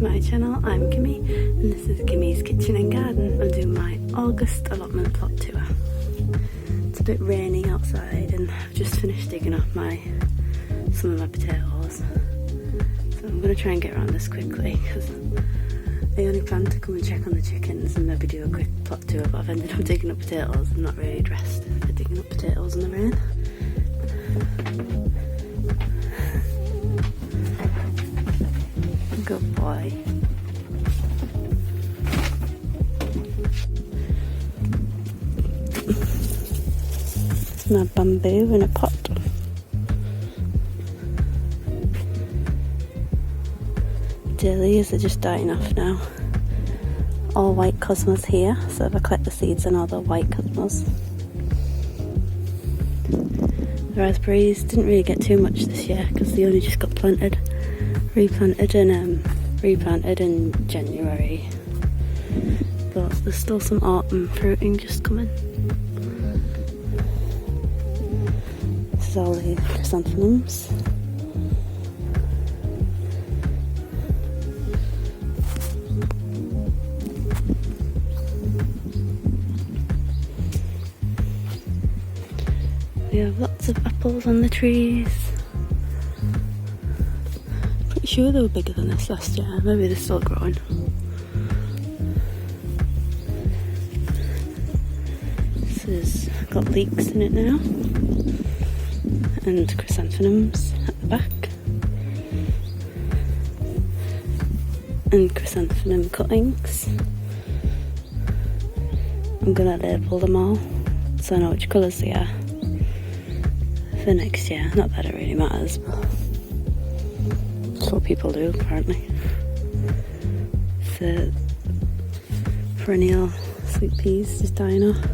to my channel. I'm Kimmy and this is Kimmy's Kitchen and Garden. I'm doing my August allotment plot tour. It's a bit rainy outside and I've just finished digging up some of my potatoes. So I'm going to try and get around this quickly because I only planned to come and check on the chickens and maybe do a quick plot tour, but I've ended up digging up potatoes. I'm not really dressed for digging up potatoes in the rain. Good boy. It's my bamboo in a pot. Dahlias are just dying off now. All white cosmos here, so if I collect the seeds and all the white cosmos. The raspberries didn't really get too much this year because they only just got replanted in January, but there's still some autumn fruiting just coming. This is all the chrysanthemums. We have lots of apples on the trees. Pretty sure they were bigger than this last year. Maybe they're still growing. This has got leeks in it now. And chrysanthemums at the back. And chrysanthemum cuttings. I'm gonna label them all so I know which colours they are for next year. Not that it really matters, but that's what people do apparently. The perennial sweet peas just dying off.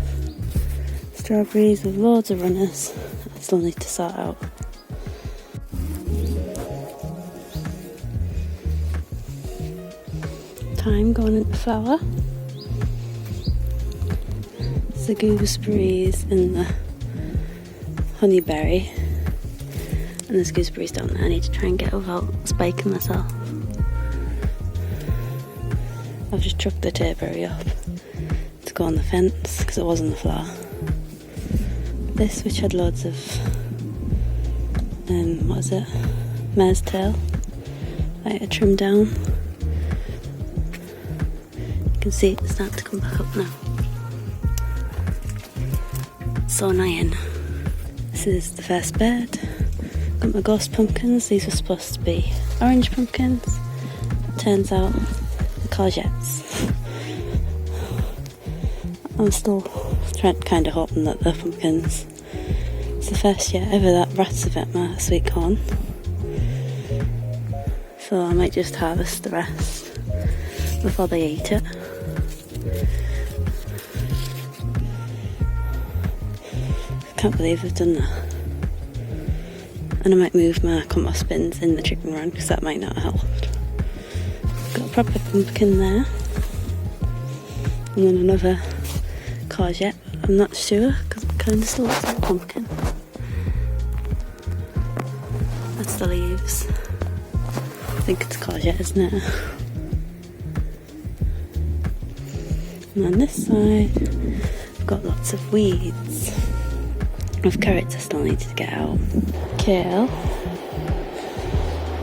Strawberries with loads of runners I still need to sort out. Thyme going into flower. It's the gooseberries and the honeyberry, and there's gooseberries down there. I need to try and get without spiking myself. I've just chucked the tayberry up to go on the fence because it was on the floor. This, which had loads of mare's tail, I trimmed down. You can see it's starting to come back up now. So annoying. This is the first bed. Got my ghost pumpkins. These were supposed to be orange pumpkins. Turns out they're courgettes. I'm still kind of hoping that they're pumpkins. It's the first year ever that rats have ate my sweet corn. So I might just harvest the rest before they eat it. Can't believe I've done that. And I might move my compost bins in the chicken run because that might not have helped. Got a proper pumpkin there. And then another courgette. I'm not sure because it kind of still looks like a pumpkin. That's the leaves. I think it's courgette, isn't it? And on this side, I've got lots of weeds. With carrots I still need to get out. Kale.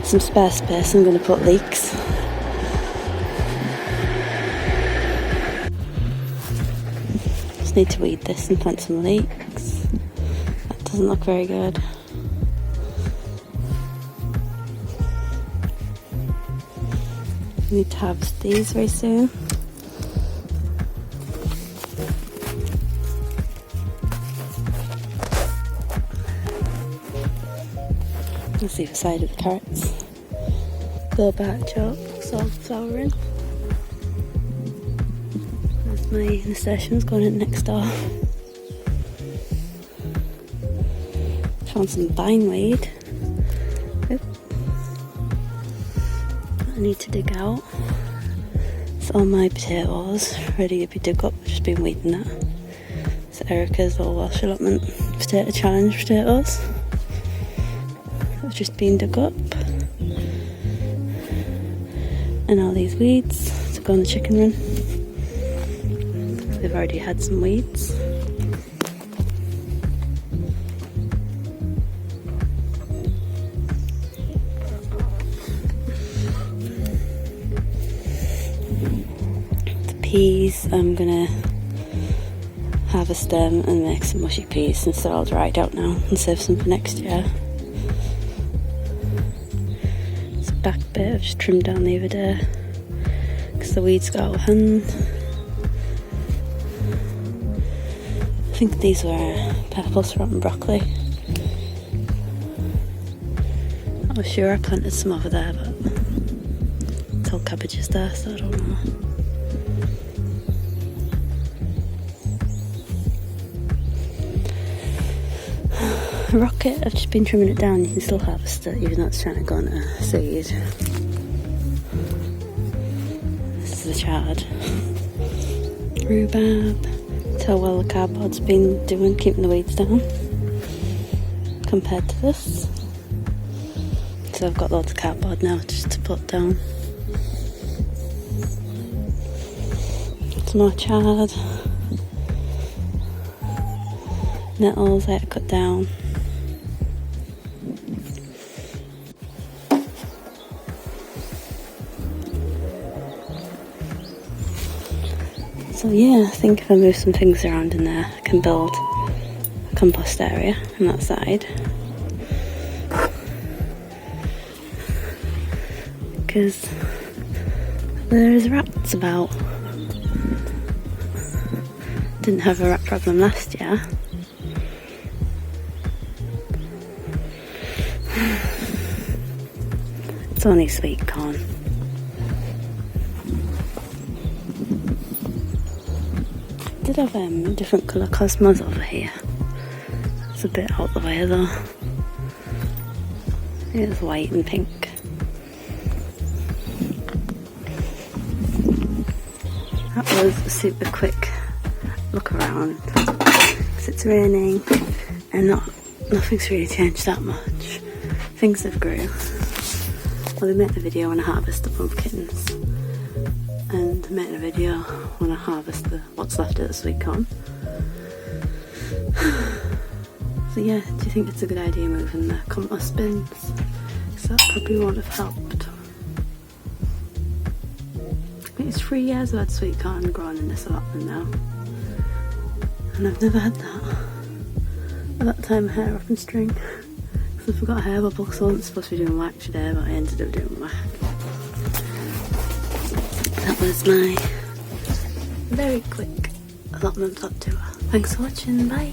Some spare space, I'm going to put leeks. Just need to weed this and plant some leeks. That doesn't look very good. Need to harvest these very soon. Let's see the side of the carrots. Go back up, all flowering. There's my nasturtiums going in next door. Found some bindweed. Oop. I need to dig out. It's all my potatoes ready to be dug up. I've just been weeding that. It's Erica's All Welsh Allotment Potato Challenge potatoes. I've just been dug up. And all these weeds to go on the chicken run. They've already had some weeds. The peas, I'm gonna harvest them and make some mushy peas since they're all dried out now and save some for next year. This back bit I've just trimmed down the other day because the weeds got out of hand. I think these were purple sprouting and broccoli. I was sure I planted some over there, but it's all cabbages there, so I don't know. Rocket, I've just been trimming it down. You can still harvest it even though it's trying to go on a seed. This is the chard. Rhubarb. That's how well the cardboard's been doing, keeping the weeds down compared to this. So I've got loads of cardboard now just to put down. Some more chard. Nettles I had to cut down. So yeah, I think if I move some things around in there, I can build a compost area on that side. Because there's rats about. Didn't have a rat problem last year. It's only sweet corn. I did have different colour cosmos over here. It's a bit out the way though. It's white and pink. That was a super quick look around because it's raining and nothing's really changed that much. Things have grew. I'll be making a video when I harvest the pumpkins and making a video when I harvest what's left of the sweet corn. So yeah, do you think it's a good idea moving the compost bins? Because that probably won't have helped. I think it's 3 years I've had sweet corn growing in this allotment now. And I've never had that. At that time, hair up and string. Because I forgot hair bubble, so I wasn't supposed to be doing wax today, but I ended up doing wax. That was my very quick allotment plot tour. Thanks for watching, bye!